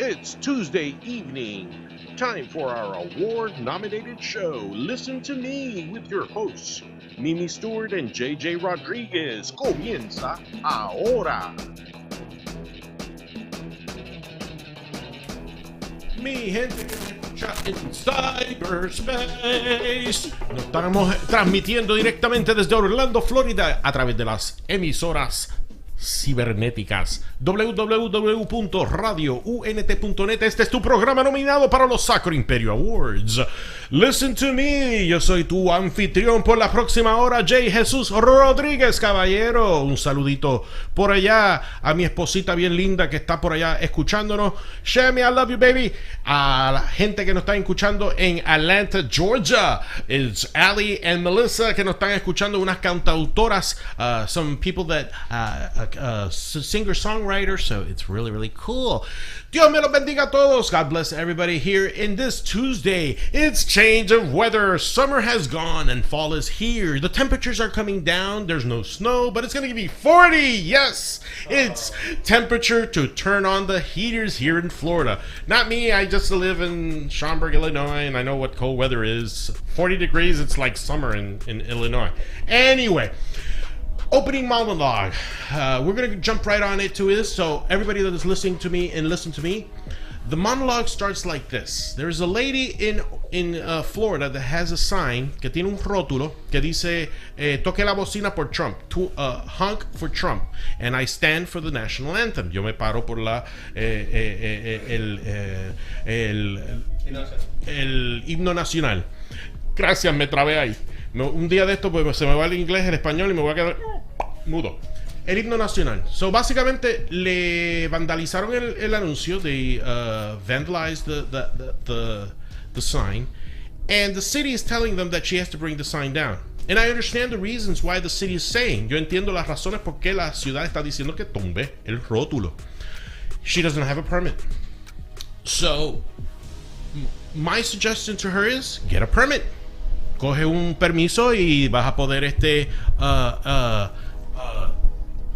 It's Tuesday evening. Time for our award-nominated show, Listen to Me, with your hosts, Mimi Steward and JJ Rodriguez. Comienza ahora. Mi gente que me escucha en cyberspace. Nos estamos transmitiendo directamente desde Orlando, Florida, a través de las emisoras cibernéticas www.radiount.net. Este es tu programa nominado para los Sacro Imperio Awards. Listen to me. Yo soy tu anfitrión por la próxima hora, J. Jesús Rodríguez, caballero. Un saludito por allá a mi esposita bien linda que está por allá escuchándonos. Shami, I love you, baby. A la gente que nos está escuchando en Atlanta, Georgia. It's Ali and Melissa que nos están escuchando, unas cantautoras, some people that singer-songwriters, so it's really, really cool. Dios me los bendiga a todos. God bless everybody here in this Tuesday. It's change of weather. Summer has gone and fall is here. The temperatures are coming down. There's no snow, but it's going to be 40. Yes, it's temperature to turn on the heaters here in Florida. Not me. I just live in Schaumburg, Illinois, and I know what cold weather is. 40 degrees, it's like summer in Illinois. Anyway, opening monologue. We're going to jump right on into this. So everybody that is listening to me and listen to me, the monologue starts like this. There's a lady in Florida that has a sign que tiene un rótulo que dice toque la bocina por Trump, honk for Trump, and I stand for the national anthem. Yo me paro por la el himno nacional. Gracias, me trabé ahí. Un día de esto pues se me va el inglés, el español y me voy a quedar mudo. El himno nacional. So básicamente le vandalizaron el anuncio. They vandalized the sign, and the city is telling them that she has to bring the sign down. And I understand the reasons why the city is saying. Yo entiendo las razones por qué la ciudad está diciendo que tumbe el rótulo. She doesn't have a permit. So my suggestion to her is get a permit. Coge un permiso y vas a poder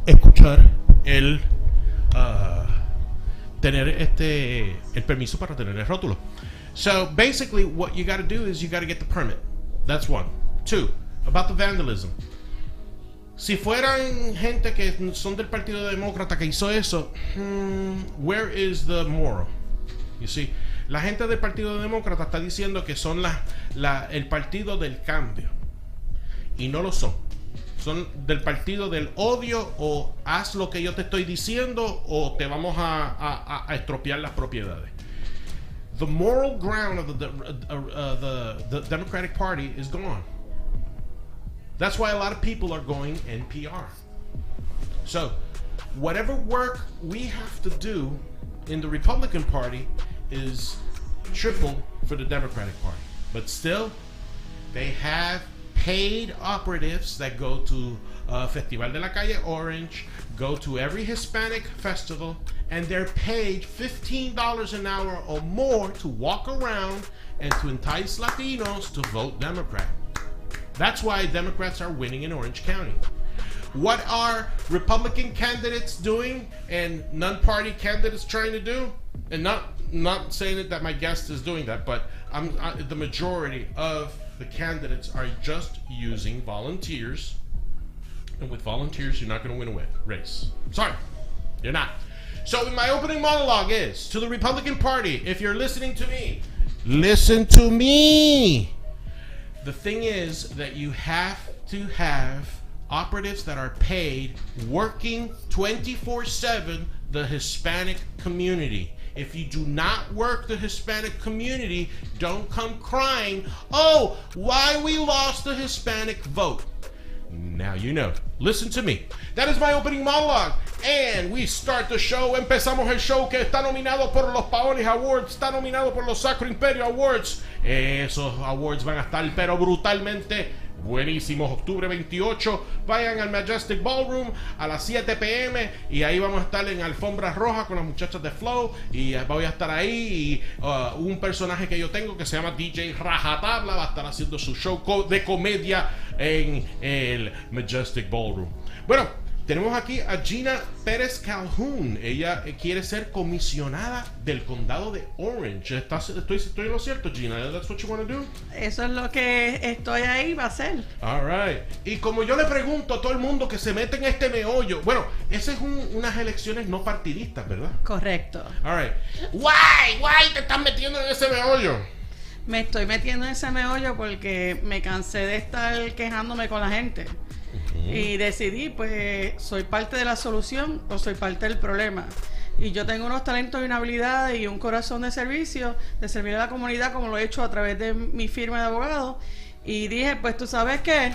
escuchar tener el permiso para tener el rótulo. So basically what you got to do is you got to get the permit. That's one. Two, about the vandalism. Si fueran gente que son del Partido Demócrata que hizo eso, where is the moral? You see, la gente del Partido Demócrata está diciendo que son el partido del cambio, y no lo son. Son del partido del odio, o haz lo que yo te estoy diciendo o te vamos a estropear las propiedades. The moral ground of the Democratic Party is gone. That's why a lot of people are going NPR. So whatever work we have to do in the Republican Party is triple for the Democratic Party. But still, they have paid operatives that go to Festival de la Calle Orange, go to every Hispanic festival, and they're paid $15 an hour or more to walk around and to entice Latinos to vote Democrat. That's why Democrats are winning in Orange County. What are Republican candidates doing and non-party candidates trying to do? And not saying that my guest is doing that, but the majority of the candidates are just using volunteers, and with volunteers you're not going to win a race. Sorry, you're not. So my opening monologue is to the Republican Party. If you're listening to me, listen to me. The thing is that you have to have operatives that are paid working 24/7 the Hispanic community. If you do not work the Hispanic community, don't come crying, oh, why we lost the Hispanic vote. Now you know. Listen to me. That is my opening monologue. And we start the show. Empezamos el show que está nominado por los Paolis Awards. Está nominado por los Sacro Imperio Awards. Esos awards van a estar pero brutalmente buenísimos. Octubre 28. Vayan al Majestic Ballroom a las 7 p.m. Y ahí vamos a estar en alfombra roja con las muchachas de Flow. Y voy a estar ahí. Y un personaje que yo tengo que se llama DJ Rajatabla va a estar haciendo su show de comedia en el Majestic Ballroom. Bueno, Tenemos aquí a Gina Perez Calhoun. Ella quiere ser comisionada del condado de Orange. Estoy en lo cierto, Gina? That's what you want to do? Eso es lo que estoy ahí, va a ser. All right. Y como yo le pregunto a todo el mundo que se mete en este meollo, bueno, esas es unas elecciones no partidistas, ¿verdad? Correcto. All right. Why te estás metiendo en ese meollo? Me estoy metiendo en ese meollo porque me cansé de estar quejándome con la gente. Y decidí, pues, ¿soy parte de la solución o soy parte del problema? Y yo tengo unos talentos y una habilidad y un corazón de servicio, de servir a la comunidad como lo he hecho a través de mi firma de abogados. Y dije, pues, ¿tú sabes qué?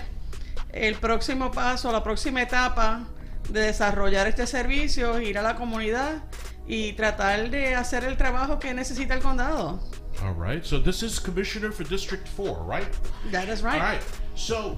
El próximo paso, la próxima etapa de desarrollar este servicio es ir a la comunidad y tratar de hacer el trabajo que necesita el condado. All right. So this is Commissioner for District 4, right? That is right. All right. So,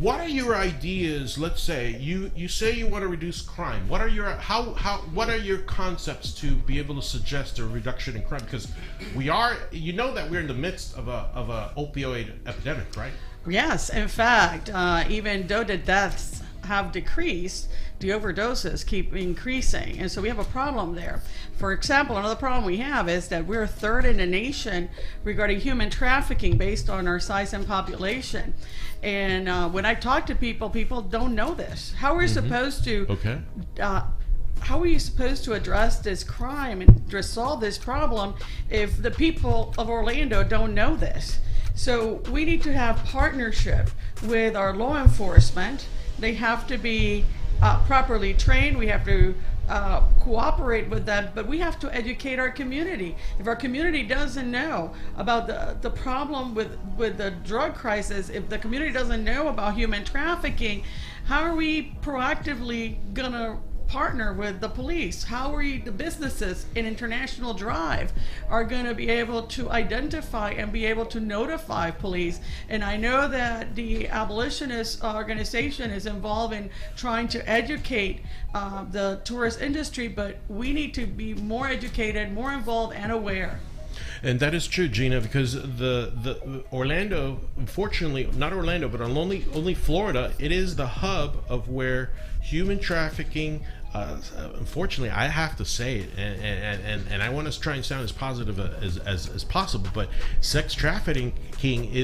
what are your ideas? Let's say you say you want to reduce crime. What are your concepts to be able to suggest a reduction in crime? Because you know that we're in the midst of a opioid epidemic, right? Yes. In fact, even though the deaths have decreased, the overdoses keep increasing, and so we have a problem there. For example, another problem we have is that we're third in the nation regarding human trafficking based on our size and population. And when I talk to people don't know this. How are we supposed to? Okay. How are you supposed to address this crime and resolve this problem if the people of Orlando don't know this? So we need to have partnership with our law enforcement. They have to be properly trained. We have to cooperate with them, but we have to educate our community. If our community doesn't know about the problem with the drug crisis, if the community doesn't know about human trafficking, how are we proactively gonna partner with the police? How are the businesses in International Drive are going to be able to identify and be able to notify police? And I know that the abolitionist organization is involved in trying to educate the tourist industry, but we need to be more educated, more involved, and aware. And that is true, Gina, because the Orlando, unfortunately, not Orlando, but only Florida, it is the hub of where human trafficking, unfortunately, I have to say it, and I want to try and sound as positive as possible, but sex trafficking,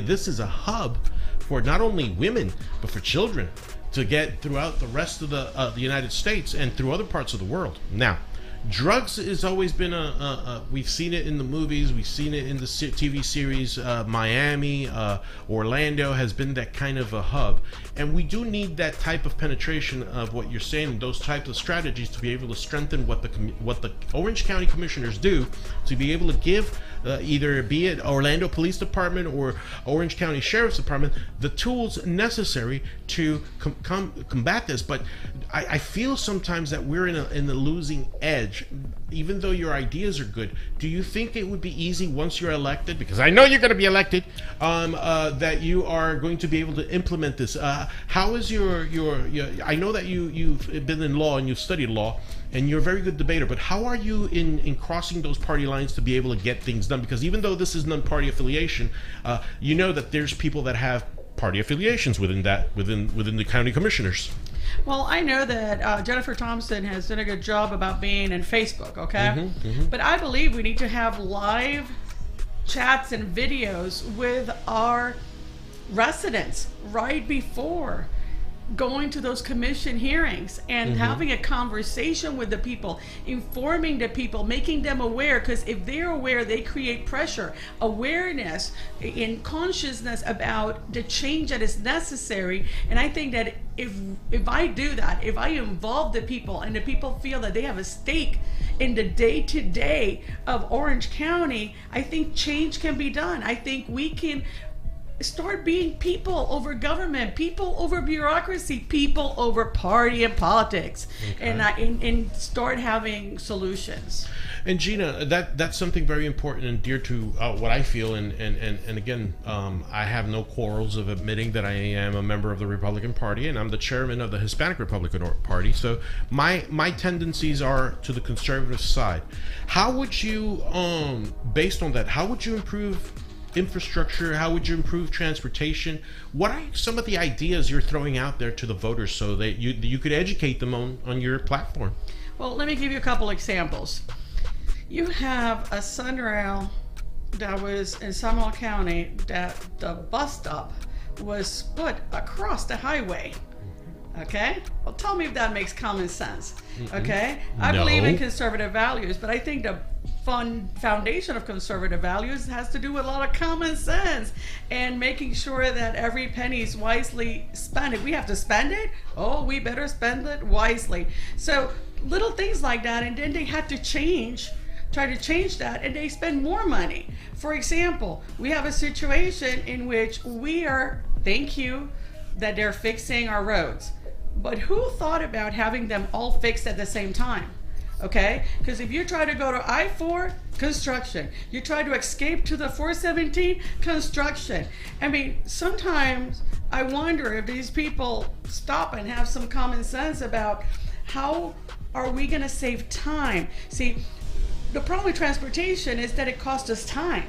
this is a hub for not only women, but for children to get throughout the rest of the United States and through other parts of the world. Now, drugs has always been we've seen it in the movies, we've seen it in the TV series. Miami, Orlando has been that kind of a hub, and we do need that type of penetration of what you're saying, those types of strategies to be able to strengthen what the Orange County commissioners do, to be able to give either be it Orlando Police Department or Orange County Sheriff's Department the tools necessary to combat this. But I feel sometimes that we're in the losing edge. Even though your ideas are good, do you think it would be easy once you're elected, because I know you're going to be elected, that you are going to be able to implement this? How is your I know that you've been in law and you've studied law and you're a very good debater, but how are you in crossing those party lines to be able to get things done? Because even though this is non-party affiliation, you know that there's people that have party affiliations within the county commissioners. Well, I know that Jennifer Thompson has done a good job about being in Facebook, okay? But I believe we need to have live chats and videos with our residents right before going to those commission hearings and having a conversation with the people, informing the people, making them aware, because if they're aware, they create pressure, awareness, and consciousness about the change that is necessary. And I think that if I do that, if I involve the people and the people feel that they have a stake in the day-to-day of Orange County, I think change can be done. I think we can start being people over government, people over bureaucracy, people over party and politics, and start having solutions. And Gina, that's something very important and dear to what I feel. And again, I have no quarrels of admitting that I am a member of the Republican Party, and I'm the chairman of the Hispanic Republican Party. So my tendencies are to the conservative side. How would you, based on that, how would you improve infrastructure? How would you improve transportation? What are some of the ideas you're throwing out there to the voters so that you could educate them on your platform? Well, let me give you a couple examples. You have a sunrail that was in Seminole County that the bus stop was put across the highway. Okay? Well, tell me if that makes common sense. Okay? I believe in conservative values, but I think the foundation of conservative values has to do with a lot of common sense and making sure that every penny is wisely spent. If we have to spend it, oh, we better spend it wisely. So little things like that, and then they had to try to change that, and they spend more money. For example, we have a situation in which we are, thank you, that they're fixing our roads. But who thought about having them all fixed at the same time? Okay? Because if you try to go to I-4, construction. You try to escape to the 417, construction. I mean, sometimes I wonder if these people stop and have some common sense about how are we going to save time. See, the problem with transportation is that it costs us time.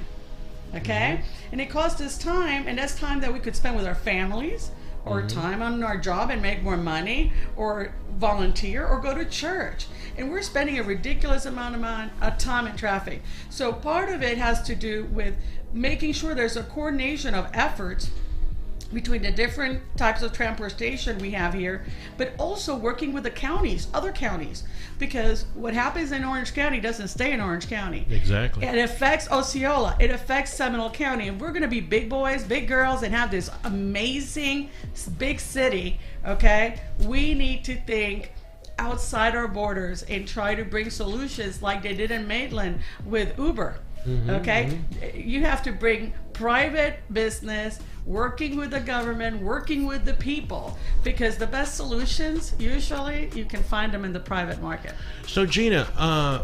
Okay? And it costs us time, and that's time that we could spend with our families, or time on our job and make more money, or volunteer, or go to church. And we're spending a ridiculous amount of time in traffic. So part of it has to do with making sure there's a coordination of efforts between the different types of transportation we have here, but also working with the counties, other counties, because what happens in Orange County doesn't stay in Orange County. Exactly. It affects Osceola, it affects Seminole County, and we're going to be big boys, big girls, and have this amazing big city. Okay, we need to think outside our borders and try to bring solutions like they did in Maitland with Uber. Okay, you have to bring private business working with the government, working with the people, because the best solutions usually you can find them in the private market. So Gina,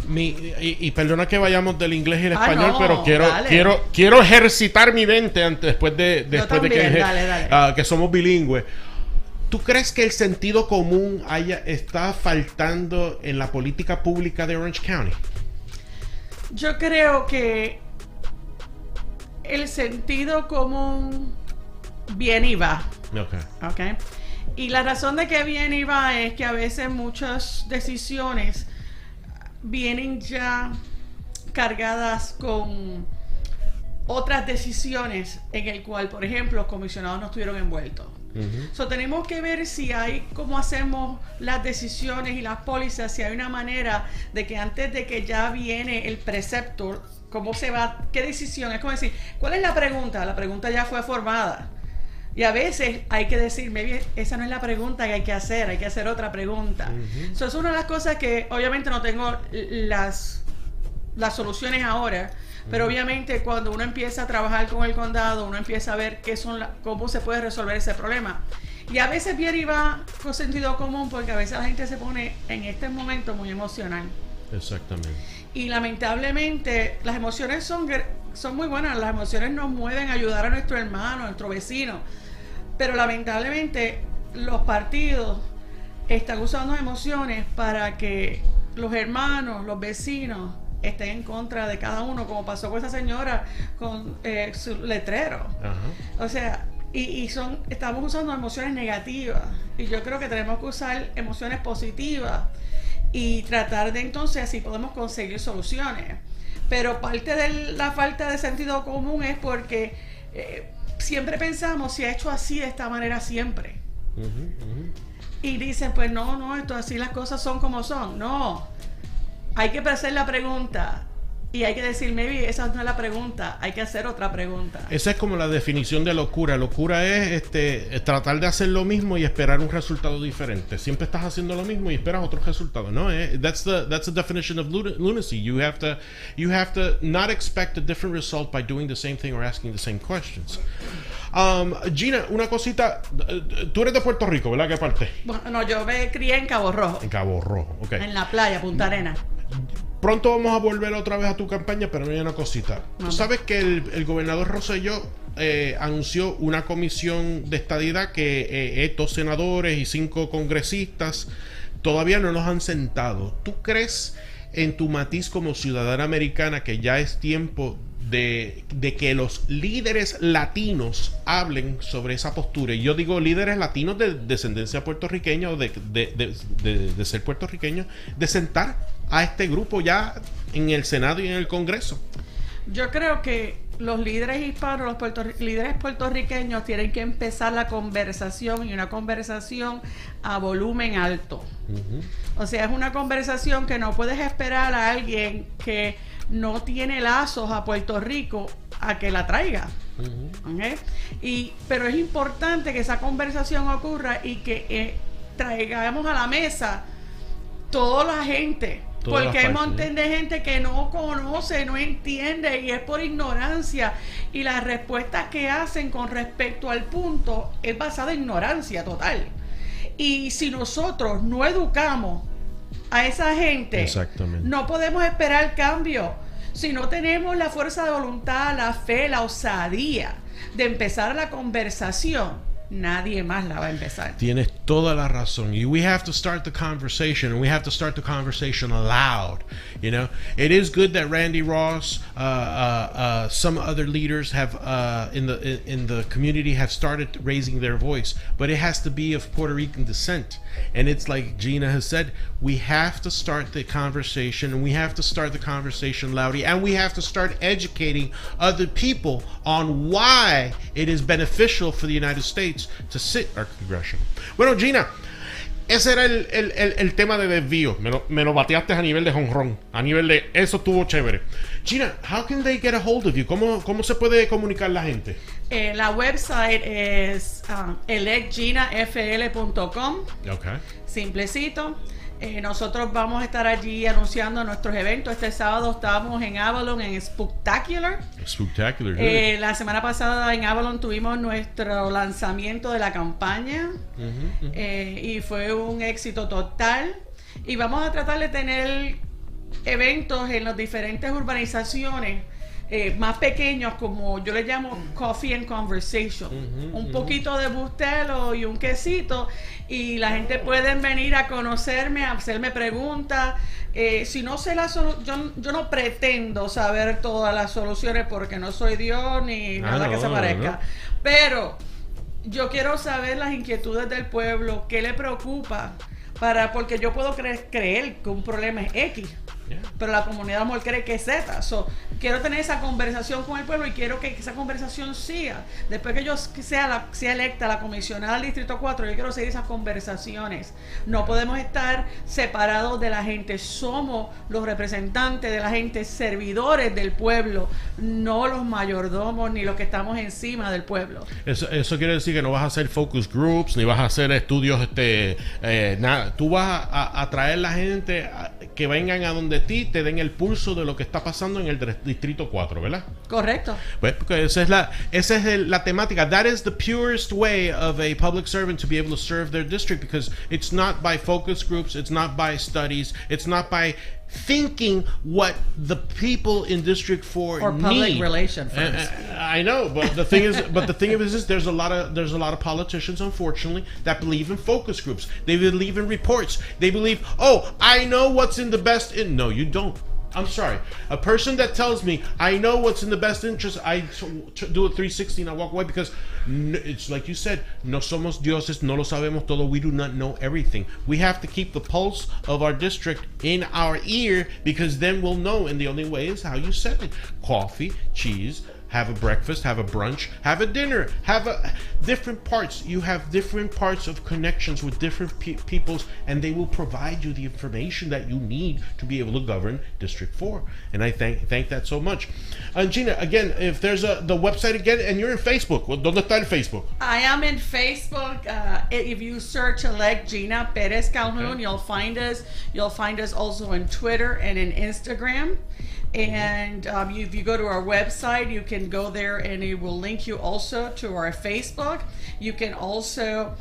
y perdona que vayamos del inglés y el español, no, pero quiero ejercitar mi mente después de que somos bilingües. ¿Tú crees que el sentido común está faltando en la política pública de Orange County? Yo creo que el sentido común viene y va. Okay. Y la razón de que viene y va es que a veces muchas decisiones vienen ya cargadas con otras decisiones en el cual, por ejemplo, los comisionados no estuvieron envueltos. So, tenemos que ver si hay cómo hacemos las decisiones y las pólizas, si hay una manera de que antes de que ya viene el preceptor, cómo se va, qué decisión, es como decir, ¿cuál es la pregunta? La pregunta ya fue formada. Y a veces hay que decir, maybe esa no es la pregunta que hay que hacer otra pregunta. So, es una de las cosas que obviamente no tengo las soluciones ahora, pero obviamente cuando uno empieza a trabajar con el condado, uno empieza a ver cómo se puede resolver ese problema. Y a veces viene y va con sentido común, porque a veces la gente se pone en este momento muy emocional. Exactamente. Y lamentablemente las emociones son muy buenas, las emociones nos mueven a ayudar a nuestro hermano, a nuestro vecino, pero lamentablemente los partidos están usando emociones para que los hermanos, los vecinos estén en contra de cada uno, como pasó con esa señora con su letrero. O sea, estamos usando emociones negativas, y yo creo que tenemos que usar emociones positivas y tratar de entonces así podemos conseguir soluciones. Pero parte de la falta de sentido común es porque siempre pensamos, si ha hecho así de esta manera siempre. Y dicen, pues no, esto así las cosas son como son. No, hay que hacer la pregunta y hay que decir, maybe esa no es la pregunta, hay que hacer otra pregunta. Esa es como la definición de locura. Locura es tratar de hacer lo mismo y esperar un resultado diferente. Siempre estás haciendo lo mismo y esperas otro resultado. No, that's the definition of lunacy. You have to not expect a different result by doing the same thing or asking the same questions. Gina, una cosita. Tú eres de Puerto Rico, ¿verdad? ¿Qué parte? Bueno, no, yo me crié en Cabo Rojo. En Cabo Rojo, ok. En la playa, Punta Arenas. Pronto vamos a volver otra vez a tu campaña, pero no hay una cosita. Tú sabes que el gobernador Rosselló anunció una comisión de estadidad que 2 senadores y 5 congresistas todavía no nos han sentado. ¿Tú crees en tu matiz como ciudadana americana que ya es tiempo de que los líderes latinos hablen sobre esa postura. Y yo digo líderes latinos de descendencia puertorriqueña o de ser puertorriqueños, de sentar a este grupo ya en el Senado y en el Congreso. Yo creo que los líderes hispanos, líderes puertorriqueños tienen que empezar la conversación, y una conversación a volumen alto. O sea, es una conversación que no puedes esperar a alguien que no tiene lazos a Puerto Rico a que la traiga. ¿Okay? Pero es importante que esa conversación ocurra y que traigamos a la mesa toda la gente. Porque hay un montón de gente que no conoce, no entiende, y es por ignorancia. Y las respuestas que hacen con respecto al punto es basada en ignorancia total. Y si nosotros no educamos a esa gente, no podemos esperar cambio. Si no tenemos la fuerza de voluntad, la fe, la osadía de empezar la conversación, nadie más la va a empezar. Tienes toda la razón. We have to start the conversation, and we have to start the conversation loud. You know, it is good that Randy Ross, some other leaders have in the community have started raising their voice, but it has to be of Puerto Rican descent. And it's like Gina has said, we have to start the conversation, and we have to start the conversation loudly, and we have to start educating other people on why it is beneficial for the United States to sit our congression. Bueno, Gina, ese era el tema de desvío. Me lo bateaste a nivel de jonrón. A nivel de eso estuvo chévere. Gina, how can they get a hold of you? ¿Cómo se puede comunicar la gente? La website es electginafl.com. Okay. Simplecito. Nosotros vamos a estar allí anunciando nuestros eventos. Este sábado estamos en Avalon en Spooktacular. La semana pasada en Avalon tuvimos nuestro lanzamiento de la campaña y fue un éxito total. Y vamos a tratar de tener eventos en las diferentes urbanizaciones más pequeños, como yo le llamo Coffee and Conversation. Un poquito de bustelo y un quesito, y la gente puede venir a conocerme, a hacerme preguntas. Si no sé yo no pretendo saber todas las soluciones, porque no soy Dios ni nada que se parezca. Pero yo quiero saber las inquietudes del pueblo, qué le preocupa, porque yo puedo creer que un problema es X, pero la comunidad mejor cree que es Z. Quiero tener esa conversación con el pueblo, y quiero que esa conversación siga. Después que yo sea electa la comisionada del Distrito 4, yo quiero seguir esas conversaciones. No podemos estar separados de la gente. Somos los representantes de la gente, servidores del pueblo, no los mayordomos ni los que estamos encima del pueblo. Eso quiere decir que no vas a hacer focus groups, ni vas a hacer estudios, nada. Tú vas a traer la gente que vengan a donde ti, te den el pulso de lo que está pasando en el Distrito 4, ¿verdad? Correcto. Pues porque esa es la temática. That is the purest way of a public servant to be able to serve their district, because it's not by focus groups, it's not by studies, it's not by thinking what the people in District 4 or need. Public relations firms. I know, but the thing is, there's a lot of politicians, unfortunately, that believe in focus groups. They believe in reports. They believe, oh, I know what's in the best. No, you don't. I'm sorry. A person that tells me I know what's in the best interest, I do a 360 and I walk away, because it's like you said, no somos dioses, no lo sabemos todo. We do not know everything. We have to keep the pulse of our district in our ear, because then we'll know. And the only way is how you said it: coffee, cheese, have a breakfast, have a brunch, have a dinner, have a different parts. You have different parts of connections with different peoples, and they will provide you the information that you need to be able to govern District 4. And I thank that so much. Gina, again, if there's the website again, and you're in Facebook, ¿dónde está el Facebook? I am in Facebook. If you search elect Gina Perez Calhoun, okay, you'll find us. You'll find us also on Twitter and in Instagram. And if you go to our website, you can go there, and it will link you also to our Facebook. You can also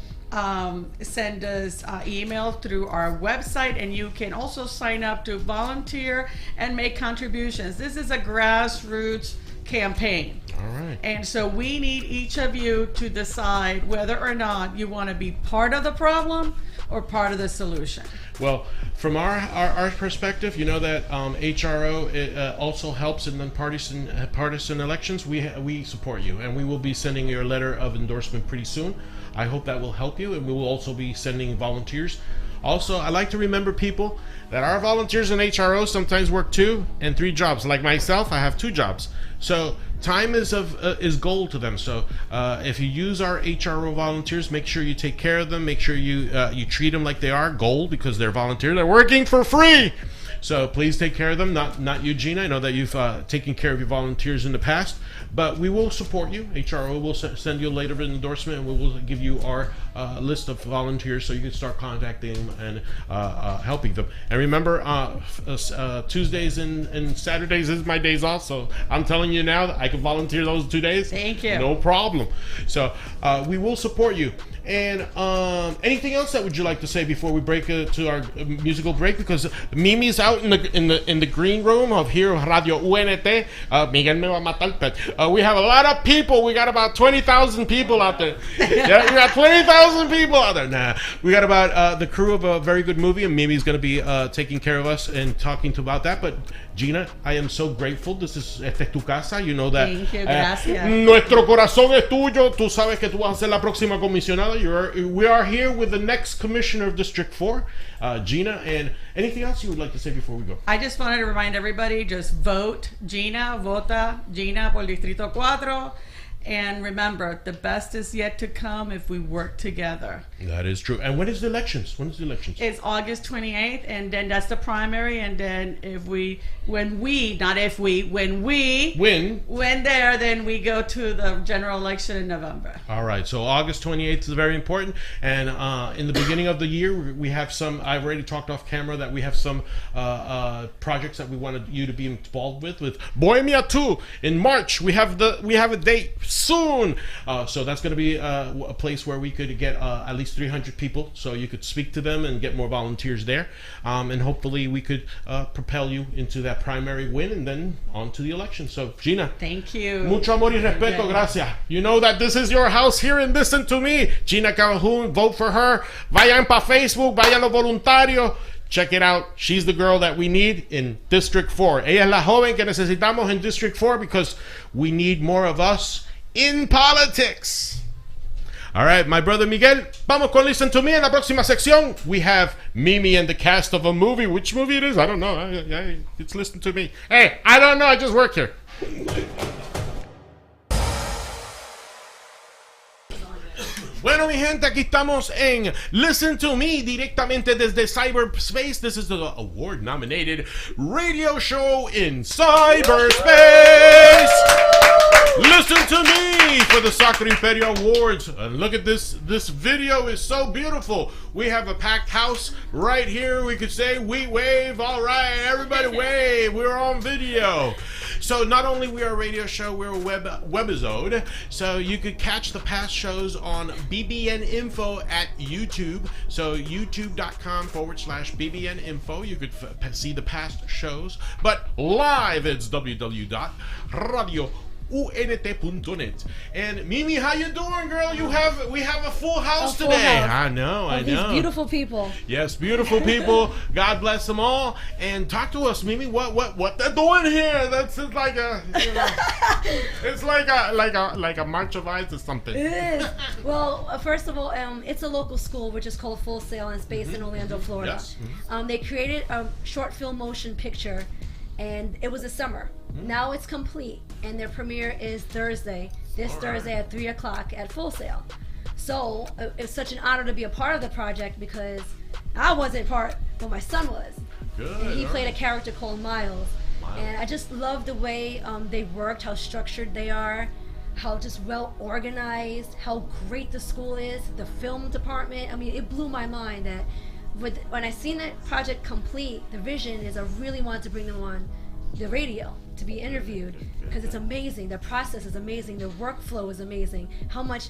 send us email through our website, and you can also sign up to volunteer and make contributions. This is a grassroots campaign. All right. And so we need each of you to decide whether or not you want to be part of the problem or part of the solution. Well, from our perspective, you know that HRO also helps in partisan elections. We support you, and we will be sending you a letter of endorsement pretty soon. I hope that will help you, and we will also be sending volunteers. Also, I like to remember people that our volunteers in HRO sometimes work 2 and 3 jobs. Like myself, I have 2 jobs. So time is gold to them. So if you use our HRO volunteers, make sure you take care of them. Make sure you treat them like they are gold, because they're volunteers. They're working for free. So please take care of them. Not you, Gina. I know that you've taken care of your volunteers in the past, but we will support you. HRO will send you a letter of endorsement, and we will give you our list of volunteers so you can start contacting them and helping them. And remember, Tuesdays and Saturdays is my days off, so I'm telling you now that I can volunteer those 2 days. Thank you. No problem. So we will support you. And anything else that would you like to say before we break to our musical break? Because Mimi's out in the green room of here Radio UNT. Miguel me va a matar, but we have a lot of people. We got about 20,000 people out there. Yeah, we got 20,000 people out there. Nah, we got about the crew of a very good movie, and Mimi's going to be taking care of us and talking about that. But Gina, I am so grateful. Esta es tu casa. You know that. Thank you. Gracias. Nuestro corazón es tuyo. Tú sabes que tú vas a ser la próxima comisionada. We are here with the next commissioner of District 4, Gina. And anything else you would like to say before we go? I just wanted to remind everybody, just vote Gina, vota Gina por Distrito 4. And remember, the best is yet to come if we work together. That is true. And when is the elections? It's August 28th, and then that's the primary. And then when we win there, then we go to the general election in November. All right. So August 28th is very important. And in the beginning of the year, we have some. I've already talked off camera that we have some projects that we wanted you to be involved with Bohemia 2 in March. We have a date soon. So that's going to be a place where we could get at least 300 people, so you could speak to them and get more volunteers there, and hopefully we could propel you into that primary win and then on to the election. So Gina, thank you. Mucho amor y respeto. Gracias. You know that this is your house here, and listen to me. Gina Calhoun, vote for her. Vayan pa Facebook, vayan los voluntarios. Check it out. She's the girl that we need in District 4. Ella es la joven que necesitamos in District 4 because we need more of us in politics. All right, my brother Miguel, vamos con Listen to Me. En la próxima sección, we have Mimi and the cast of a movie. Which movie it is? I don't know. It's Listen to Me. Hey, I don't know. I just work here. Bueno, mi gente, aquí estamos en Listen to Me, directamente desde cyberspace. This is the award-nominated radio show in cyberspace. Listen to Me for the Soccer Imperio Awards. And look at this. This video is so beautiful. We have a packed house right here. We could say, we wave. All right, everybody wave. We're on video. So not only we are a radio show, we're a webisode. So you could catch the past shows on BBN Info at YouTube. So youtube.com/BBN Info. You could see the past shows. But live, it's www.radio.unt.net. And Mimi, how you doing, girl? We have a full house today. I know. These beautiful people. Yes, beautiful people. God bless them all. And talk to us, Mimi. What they're doing here? That's like a, it's like a March of Ides or something. It is. Well, first of all, it's a local school which is called Full Sail, and it's based in Orlando, Florida. Yes. They created a short film motion picture, and it was a summer. Now it's complete, and their premiere is Thursday at 3 o'clock at Full Sail. So it's such an honor to be a part of the project because I wasn't part, but my son was. Good. And he played a character called Miles. And I just love the way they worked, how structured they are, how just well organized, how great the school is, the film department. I mean, it blew my mind that when I seen that project complete, the vision is I really wanted to bring them on the radio to be interviewed because it's amazing. The process is amazing. The workflow is amazing. How much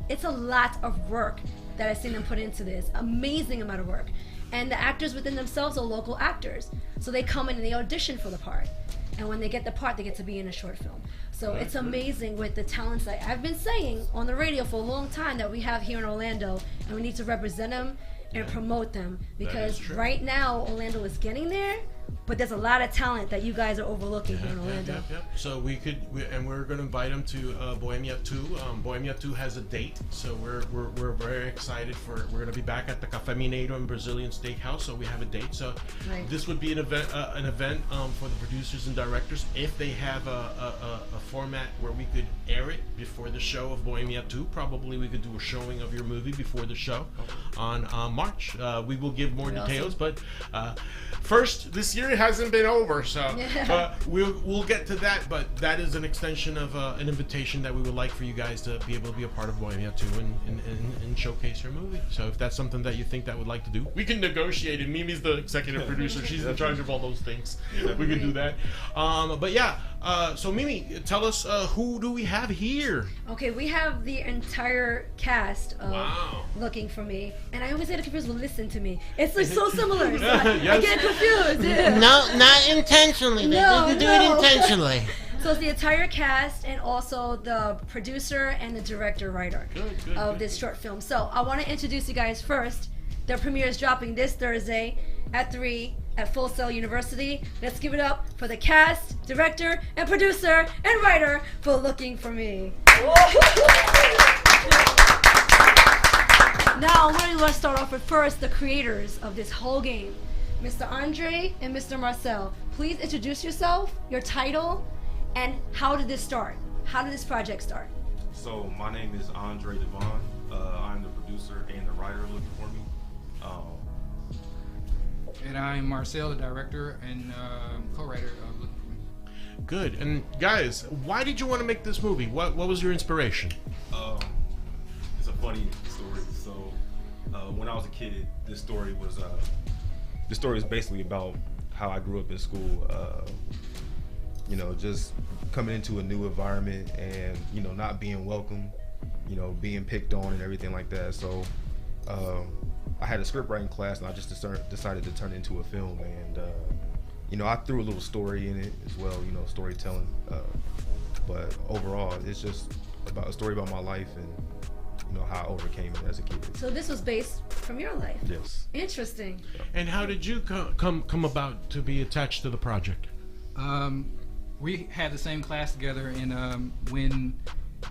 it's a lot of work that I've seen them put into this. Amazing amount of work. And the actors within themselves are local actors, so they come in and they audition for the part. And when they get the part, they get to be in a short film. So it's amazing with the talents that I've been saying on the radio for a long time that we have here in Orlando, and we need to represent them and promote them, because true. right now Orlando is getting there, but there's a lot of talent that you guys are overlooking here in Orlando. So we're going to invite them to Bohemia 2. Bohemia 2 has a date, so we're very excited we're going to be back at the Café Mineiro and Brazilian Steakhouse, so we have a date. So Right. this would be an event for the producers and directors, if they have a format where we could air it before the show of Bohemia 2. Probably we could do a showing of your movie before the show on March. We will give more details, but first, this year hasn't been over, so we'll get to that. But that is an extension of an invitation that we would like for you guys to be able to be a part of Bohemia 2 and showcase your movie. So if that's something that you think that would like to do, we can negotiate it. Mimi's the executive producer; she's in charge of all those things. We can do that. But yeah, so Mimi, tell us who do we have here? Okay, we have the entire cast of Wow. Looking for Me, and I always say to confused will listen to me. It's like so similar. So I Yes. get confused. Yeah. No, not intentionally. They No, didn't do no. it intentionally. So it's the entire cast and also the producer and the director-writer of this short film. So I want to introduce you guys first. The premiere is dropping this Thursday at 3 at Full Sail University. Let's give it up for the cast, director, and producer and writer for Looking for Me. Now, I'm really want to start off with first the creators of this whole game, Mr. Andre and Mr. Marcel. Please introduce yourself, your title, and how did this start? How did this project start? So my name is Andre Devon. I'm the producer and the writer of Looking for Me. And I'm Marcel, the director and co-writer of Looking for Me. Good. And guys, why did you want to make this movie? What was your inspiration? It's a funny story. So when I was a kid, this story is basically about how I grew up in school. Just coming into a new environment and not being welcome, being picked on and everything like that. So I had a script writing class, and I just decided to turn it into a film. And I threw a little story in it as well, storytelling. But overall, it's just about a story about my life and how I overcame it as a kid. So this was based from your life. Yes. Interesting. And how did you come about to be attached to the project? We had the same class together, and when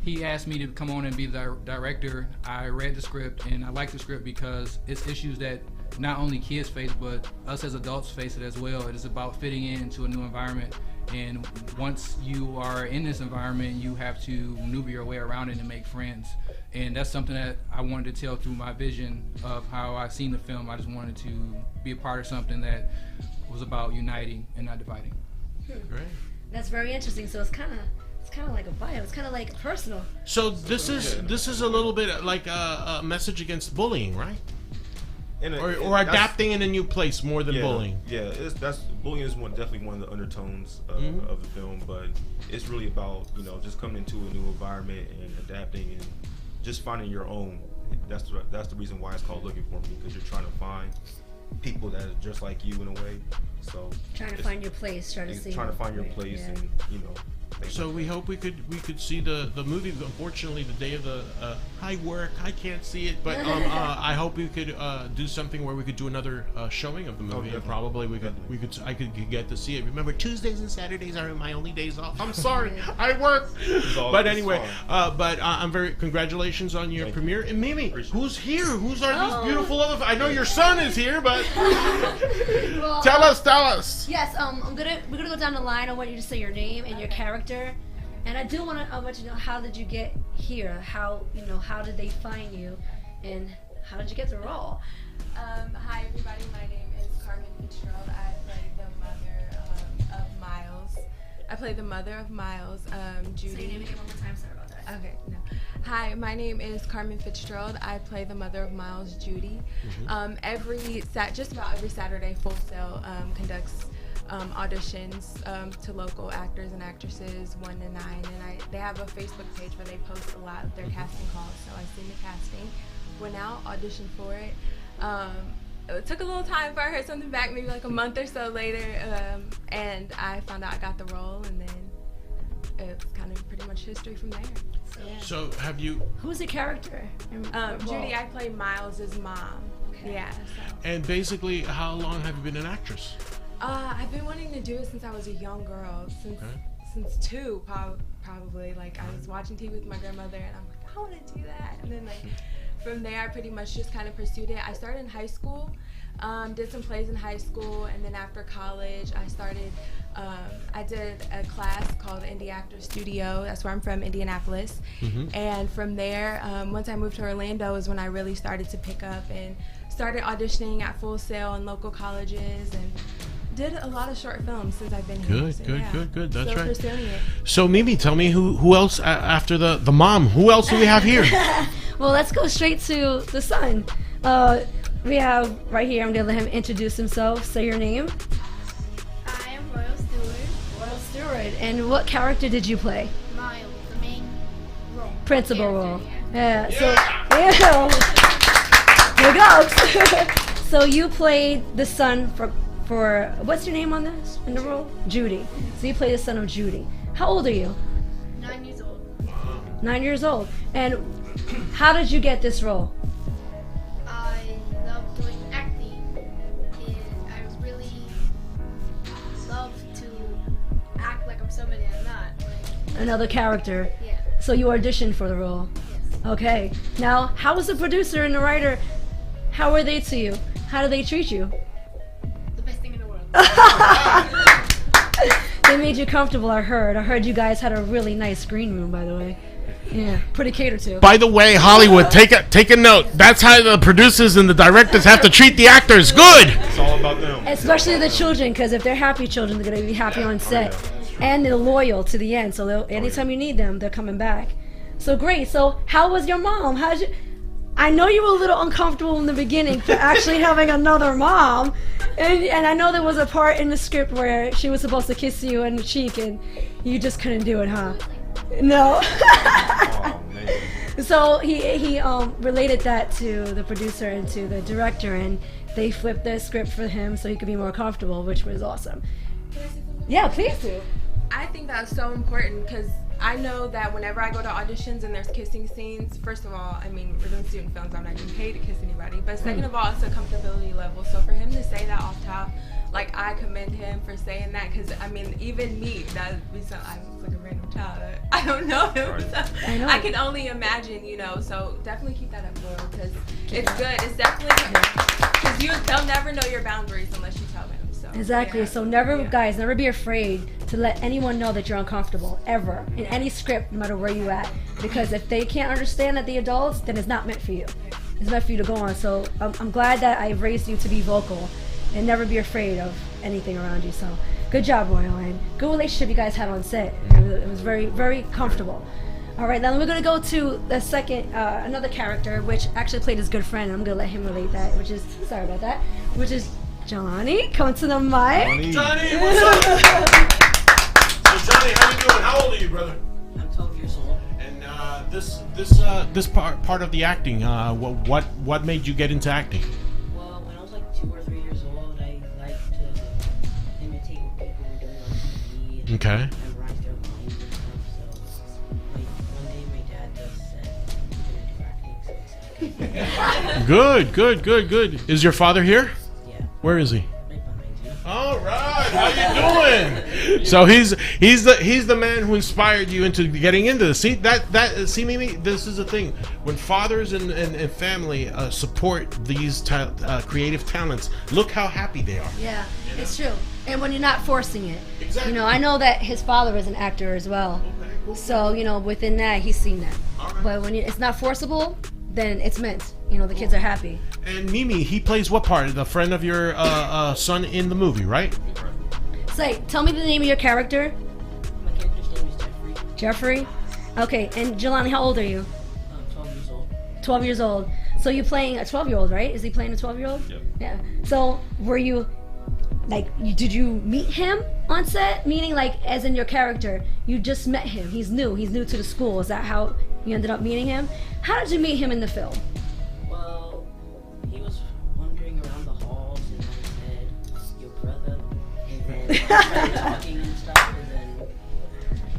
he asked me to come on and be the director, I read the script, and I liked the script because it's issues that not only kids face, but us as adults face it as well. It is about fitting into a new environment, and once you are in this environment, you have to maneuver your way around it and make friends. And that's something that I wanted to tell through my vision of how I seen the film. I just wanted to be a part of something that was about uniting and not dividing. Great. That's very interesting. So it's kind of like a bio. It's kind of like personal. So this is a little bit like a message against bullying, right? Or adapting in a new place more than bullying. Yeah, bullying is definitely one of the undertones of the film, but it's really about just coming into a new environment and adapting and just finding your own. That's the reason why it's called Looking for Me, because you're trying to find people that are just like you in a way. So Trying to find your place, trying to find your place, yeah. and So we hope we could see the movie. Unfortunately, the day of the I work, I can't see it, but I hope we could do something where we could do another showing of the movie, and probably I could get to see it. Remember, Tuesdays and Saturdays are my only days off. I'm sorry, I work. But anyway, I'm very congratulations on your premiere. And Mimi, who's here? Who's these beautiful other? I know your son is here, but Well, tell us. Yes, we're gonna go down the line. I want you to say your name and your character, and I do want to let you know, how did you get here? How did they find you, and how did you get the role? Hi everybody, my name is Carmen Fitzgerald. I play the mother of Miles. I play the mother of Miles, Judy. Say your name again one more time. Sorry about that. Okay, no. Hi, my name is Carmen Fitzgerald. I play the mother of Miles, Judy. Just about every Saturday, Full Sail conducts auditions to local actors and actresses 1 to 9, and they have a Facebook page where they post a lot of their casting calls. So I seen the casting, went out, auditioned for it. It took a little time before I heard something back, maybe like a month or so later, and I found out I got the role, and then it's kind of pretty much history from there. So have you? Who's the character? Judy, I play Miles' mom. Okay. Yeah. So. And basically, how long have you been an actress? I've been wanting to do it since I was a young girl, since 2 probably. Like I was watching TV with my grandmother, and I'm like, I want to do that. And then like from there, I pretty much just kind of pursued it. I started in high school, did some plays in high school, and then after college, I started. I did a class called Indie Actor Studio. That's where I'm from, Indianapolis. And from there, once I moved to Orlando, is when I really started to pick up and started auditioning at Full Sail and local colleges and did a lot of short films since I've been here. Good. That's Still right. pursuing it. So Mimi, tell me who else after the mom? Who else do we have here? Well, let's go straight to the son. We have right here. I'm gonna let him introduce himself. Say your name. I am Royal Steward. Royal Steward. And what character did you play? Miles, the main role. Principal character, role. yeah. Here goes. So you played the son for what's your name on this in the role? Judy. So you played the son of Judy. How old are you? 9 years old. 9 years old. And how did you get this role? I love doing acting, and I really love to act like I'm somebody I'm not. Like, Another character. yeah. So you auditioned for the role. Yes. Okay. Now, how was the producer and the writer? How were they to you? How did they treat you? The best thing in the world. They made you comfortable, I heard. I heard you guys had a really nice green room, by the way. Yeah, pretty catered to. By the way, Hollywood, take a note. That's how the producers and the directors have to treat the actors. Good. It's all about them. Especially the children, because if they're happy children, they're going to be happy on set. And they're loyal to the end, so anytime you need them, they're coming back. So great. So how was your mom? I know you were a little uncomfortable in the beginning for actually having another mom. And I know there was a part in the script where she was supposed to kiss you on the cheek and you just couldn't do it, huh? No. Oh, man. So he related that to the producer and to the director, and they flipped the script for him so he could be more comfortable, which was awesome. Yeah, please do. I think that's so important because I know that whenever I go to auditions and there's kissing scenes, first of all, I mean, we're doing student films, I'm not getting paid to kiss anybody, but second of all, it's a comfortability level. So for him to say that off top, like, I commend him for saying that because, I mean, even me, I'm like a random child. I don't know him, so I can only imagine, so definitely keep that up, Laura, because it's good. It's definitely good because they'll never know your boundaries unless you tell them. So, Exactly. yeah. So guys, never be afraid to let anyone know that you're uncomfortable, ever, in any script, no matter where you at. Because if they can't understand that the adults, then it's not meant for you. It's meant for you to go on. So I'm glad that I've raised you to be vocal and never be afraid of anything around you. So good job, Royal, and good relationship you guys had on set. It was very, very comfortable. All right, now we're gonna go to the second, another character, which actually played his good friend. I'm gonna let him relate that, which is Johnny. Come to the mic. Johnny, what's up? So Johnny, how you doing? How old are you, brother? I'm 12 years old. And this part of the acting, what made you get into acting? Well, when I was like 2 or 3 years old, I liked to imitate what people were doing on TV and Okay. memorize their lines and stuff. So, like, one day my dad just said, "You're gonna do acting," so I said, Good. Is your father here? yeah, Where is he? right behind you. All right, how you doing? So he's the man who inspired you into getting into this. See, Mimi, this is the thing. When fathers and family support these creative talents, look how happy they are. Yeah, it's true. And when you're not forcing it. Exactly. I know that his father is an actor as well. So, within that, he's seen that. Alright. But when it's not forcible, then it's meant. The kids are happy. And Mimi, he plays what part? The friend of your son in the movie, right? Say, tell me the name of your character. My character's name is Jeffrey. Jeffrey? Okay, and Jelani, how old are you? 12 years old. 12 years old. So you're playing a 12-year-old, right? Is he playing a 12-year-old? Yep. Yeah. So were you, did you meet him on set? Meaning, as in your character, you just met him. He's new to the school. Is that how you ended up meeting him? How did you meet him in the film? Well, he was wandering around the halls and I said, "Your brother," and then we started talking and stuff, and then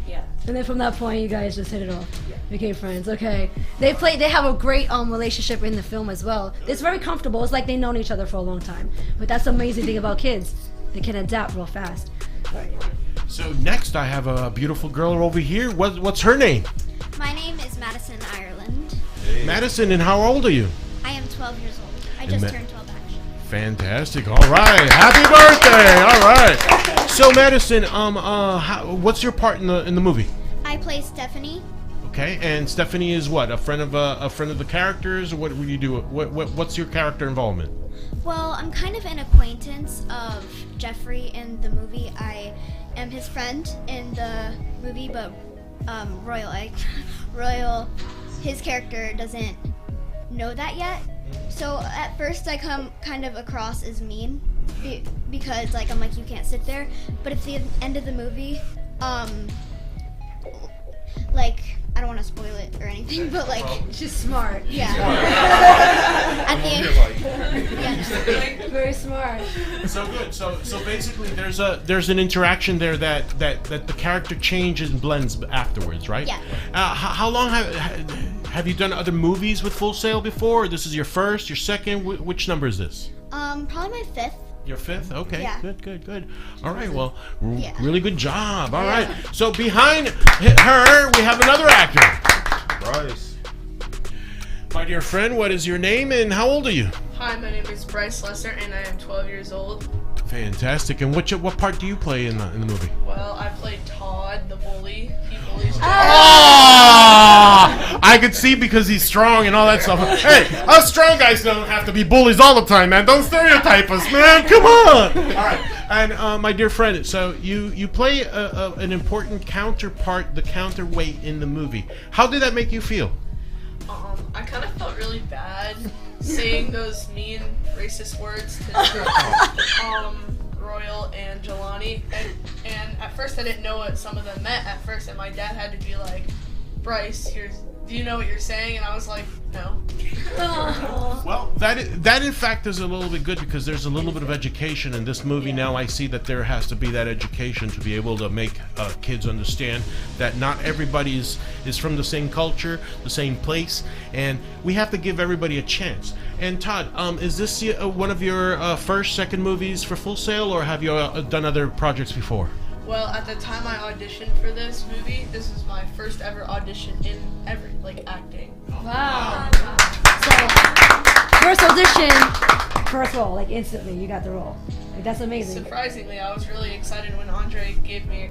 yeah. And then from that point, you guys just hit it off. Became friends. Okay. They have a great relationship in the film as well. It's very comfortable. It's like they've known each other for a long time. But that's the amazing thing about kids. They can adapt real fast. All right. So next, I have a beautiful girl over here. What's her name? My name is Madison Ireland. Madison, and how old are you? I am 12 years old. I just turned 12 actually. Fantastic. All right. Happy birthday. All right. So Madison, what's your part in the movie? I play Stephanie. Okay, and Stephanie is what? A friend of the characters, or what do you do? What's your character involvement? Well, I'm kind of an acquaintance of Jeffrey in the movie. I am his friend in the movie, but Royal, his character doesn't know that yet. So at first I come kind of across as mean because I'm like, you can't sit there. But at the end of the movie, I don't want to spoil it or anything, but she's smart. Yeah. At the end, very smart. So good. So basically, there's an interaction there that the character changes and blends afterwards, right? Yeah. How long have you done other movies with Full Sail before? This is your first, your second? Which number is this? Probably my 5th. Your 5th? Okay. Yeah. Good. All right. Well, Yeah. really good job. All right. So behind her, we have another actor. Bryce. My dear friend, what is your name and how old are you? Hi, my name is Bryce Lesser, and I am 12 years old. Fantastic. And what part do you play in the movie? Well, I played Todd, the bully. He bullies. I could see because he's strong and all that stuff. Hey, us strong guys don't have to be bullies all the time, man. Don't stereotype us, man. Come on. All right. And my dear friend, so you play an important counterpart, the counterweight in the movie. How did that make you feel? I kind of felt really bad saying those mean, racist words to Royal and Jelani, and at first I didn't know what some of them meant at first, and my dad had to be like, Bryce, do you know what you're saying? And I was like, no. Well, that in fact is a little bit good because there's a little bit of education in this movie. Now I see that there has to be that education to be able to make kids understand that not everybody is from the same culture, the same place, and we have to give everybody a chance. And Todd, is this one of your first, second movies for Full Sail, or have you done other projects before? Well, at the time I auditioned for this movie, this is my first ever audition in acting. Wow. So, first audition, first role, instantly, you got the role. That's amazing. Surprisingly, I was really excited when Andre gave my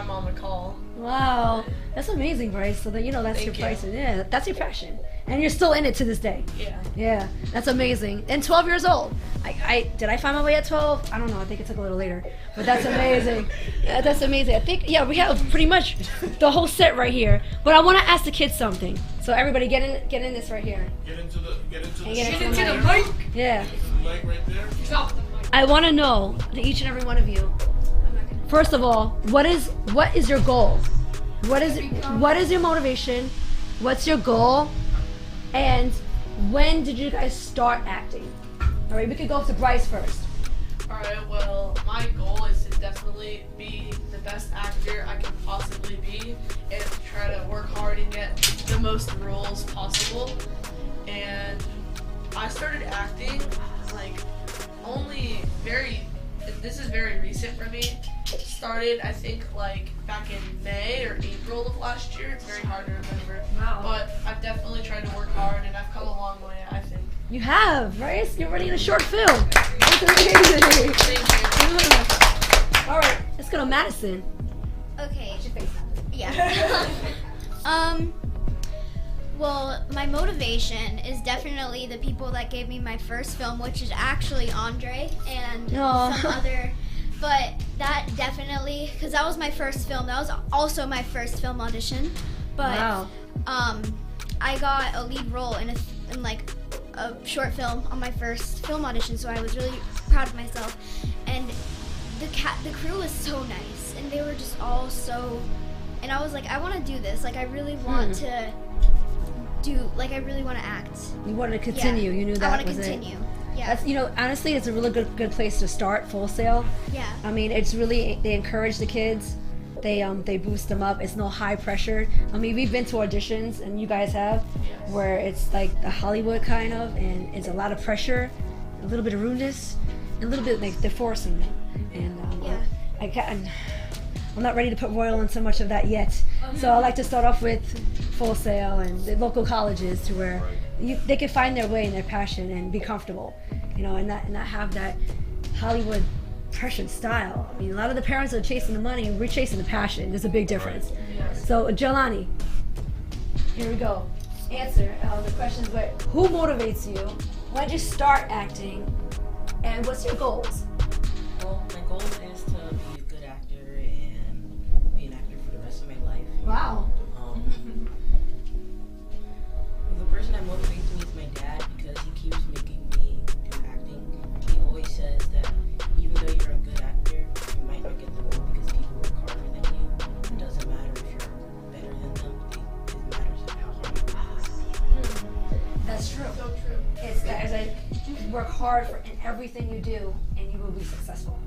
mom a call. Wow. That's amazing, Bryce. So that that's your passion. Yeah, that's your passion. And you're still in it to this day. Yeah. Yeah, that's amazing. And 12 years old. Did I find my way at 12? I don't know. I think it took a little later. But that's amazing. That's amazing. I think, we have pretty much the whole set right here. But I want to ask the kids something. So everybody get in this right here. Get into the mic. Yeah. The mic right there. I want to know, to each and every one of you, first of all, what is your goal? What is your motivation? What's your goal? And when did you guys start acting? All right, we could go to Bryce first. All right, well, my goal is to definitely be the best actor I can possibly be and try to work hard and get the most roles possible. And I started acting this is very recent for me. Started, I think, back in May or April of last year. It's very hard to remember. Wow. But I've definitely tried to work hard, and I've come a long way, I think. You have, Bryce. You're already in a short film. That's amazing. Thank you. All right, let's go to Madison. Okay. Yeah. Well, my motivation is definitely the people that gave me my first film, which is actually Andre and some other. But that definitely, because that was my first film. That was also my first film audition. But wow. I got a lead role in a short film on my first film audition, so I was really proud of myself. And the crew was so nice, and they were just all so. And I was like, I want to do this. I really want to. I really want to act. You wanted to continue. Yeah. You knew that I want to was continue. it. Yeah. That's, honestly, it's a really good place to start Full Sail. Yeah. I mean, it's really, they encourage the kids. They boost them up. It's no high pressure. I mean, we've been to auditions, and you guys have, where it's like the Hollywood kind of, and it's a lot of pressure, a little bit of rudeness, and a little bit like they're forcing them. And I'm not ready to put Royal in so much of that yet. So I like to start off with Full Sail and the local colleges, to where they can find their way in their passion and be comfortable, and not have that Hollywood pressured style. I mean, a lot of the parents are chasing the money, and we're chasing the passion. There's a big difference. So Jelani, here we go. Answer the questions. Who motivates you? When did you start acting? And what's your goals? Well, my goal is to be a good actor and be an actor for the rest of my life. Wow. The person that motivates me is my dad, because he keeps making me do acting. He always says that even though you're a good actor, you might not get the role because people work harder than you. It doesn't matter if you're better than them. It matters how hard you work. That's true. So true. It's that work hard in everything you do, and you will be successful.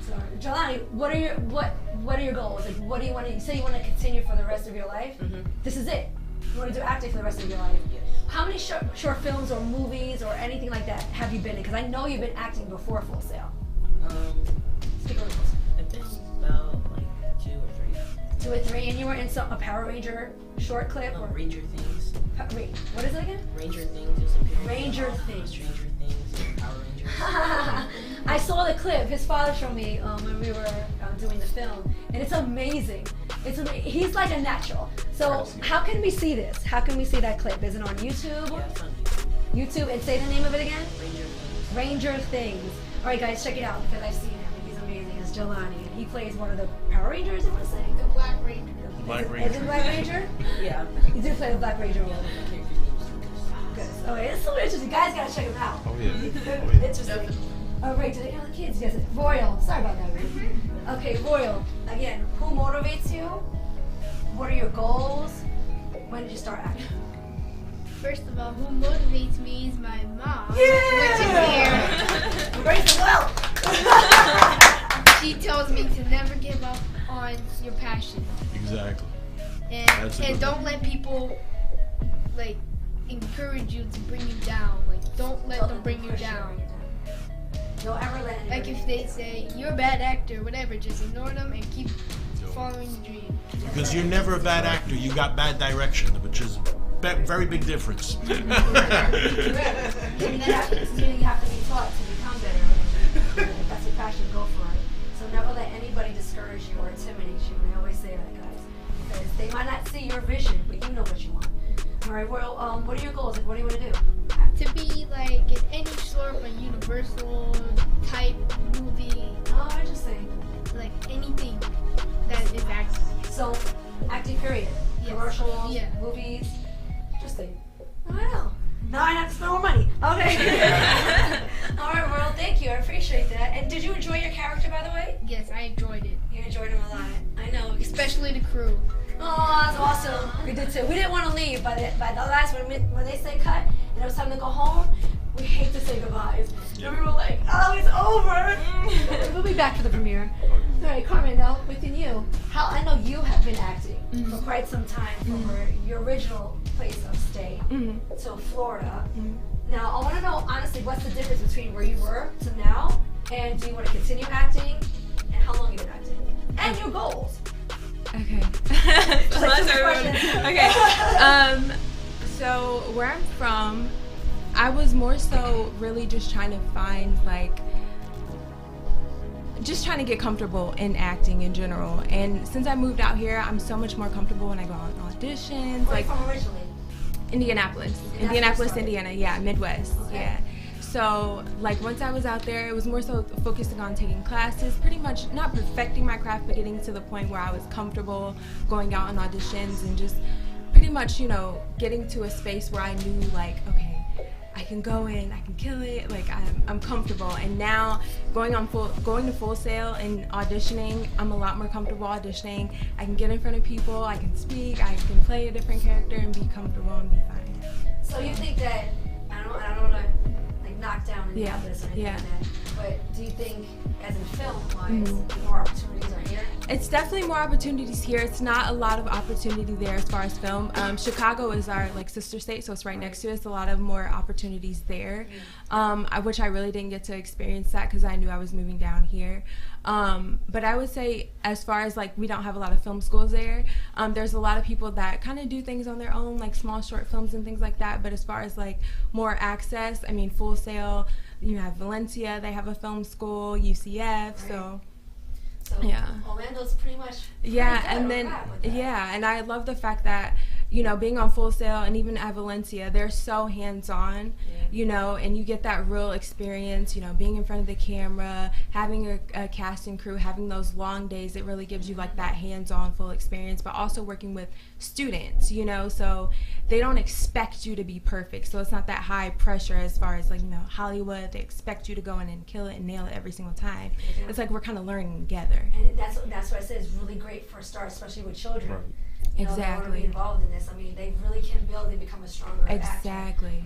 So, Jelani, what are your goals? Like, what do you want to? You say you want to continue for the rest of your life. This is it. You want to do acting for the rest of your life. Yes. How many short films or movies or anything like that have you been in? Because I know you've been acting before Full Sail. Speak a little closer. I've been about like 2 or 3. 2 or 3, and you were in a Power Ranger short clip? No, or Ranger Things. Wait, what is it again? Ranger Things is a period. Ranger Things. Stranger Things and Power Rangers. I saw the clip. His father showed me when we were doing the film, and it's amazing. He's like a natural. So how can we see this? How can we see that clip? Is it on YouTube? Yeah, it's on YouTube, and say the name of it again? Ranger Things. Ranger Things. All right, guys, check it out, because I've seen him. He's amazing. It's Jelani, and he plays one of the Power Rangers, I want to say. The Black Ranger. Is it Black Ranger? Yeah. You do play the Black Ranger role. The character's name is Good. Oh, it's so interesting. You guys gotta check him out. Oh yeah. Interesting. Oh, right. Do they have the kids? Yes. Royal. Sorry about that, Ray. Okay, Royal. Again, who motivates you? What are your goals? When did you start acting? First of all, who motivates me is my mom. Yeah! Which is here. Raise the well. She tells me to never give up on your passion. Exactly. And don't let people like encourage you to bring you down. Like, don't let them bring you down. Don't ever let anybody. Like, if they say you're a bad actor, whatever, just ignore them and keep following your dream. Because you're never a bad actor. You got bad direction, which is very big difference. And then after this meeting, you have to be taught to become better. If that's your passion, go for it. So never let anybody discourage you or intimidate you. And I always say that, guys, because they might not see your vision, but you know what you want. All right, well, what are your goals? Like, what do you want to do? To be like in any sort of a Universal type movie. Oh, interesting. Like anything that is acting. So, acting period. Yes. Commercials, Yeah. movies. Interesting. I don't know. Now I have to spend more money. Okay. All right, well, thank you. I appreciate that. And did you enjoy your character, by the way? Yes, I enjoyed it. You enjoyed him a lot. I know. Especially the crew. Oh, that's awesome. We did too. We didn't want to leave by the last when they say cut and it was time to go home. We hate to say goodbyes. And we were like, oh, it's over. We'll be back for the premiere. All right, Carmen, now within you, I know you have been acting for quite some time from your original place of stay to Florida. Now, I want to know, honestly, what's the difference between where you were to now, and do you want to continue acting, and how long you've been acting, and your goals? Okay. Okay. So where I'm from, I was more so really just trying to find just trying to get comfortable in acting in general. And since I moved out here, I'm so much more comfortable when I go on auditions. Where are you from originally? Indianapolis, Indiana, yeah, Midwest, yeah. So, once I was out there, it was more so focusing on taking classes, pretty much not perfecting my craft, but getting to the point where I was comfortable going out on auditions and just pretty much, getting to a space where I knew, okay, I can go in, I can kill it, I'm comfortable. And now, going to Full Sail and auditioning, I'm a lot more comfortable auditioning. I can get in front of people, I can speak, I can play a different character and be comfortable and be fine. So you think that, I don't want to knock down Indianapolis or anything like that, but do you think, as in film-wise, more opportunities are here? It's definitely more opportunities here. It's not a lot of opportunity there as far as film. Chicago is our like sister state, so it's right next to us. A lot of more opportunities there, which I really didn't get to experience that because I knew I was moving down here. But I would say as far as like we don't have a lot of film schools there. There's a lot of people that kind of do things on their own, like small short films and things like that. But as far as like more access, I mean, Full Sail, you have Valencia, they have a film school, UCF, so yeah. Orlando's pretty much and then and I love the fact that, you know, being on Full Sail and even at Valencia, they're so hands-on, you know, and you get that real experience, you know, being in front of the camera, having a cast and crew, having those long days. It really gives you like that hands-on full experience, but also working with students, you know, so they don't expect you to be perfect. So it's not that high pressure as far as like, you know, Hollywood, they expect you to go in and kill it and nail it every single time. It's like we're kind of learning together. And that's what I said is really great for a start, especially with children. Right. You know, that want to be involved in this. I mean, they really can build and become a stronger actor.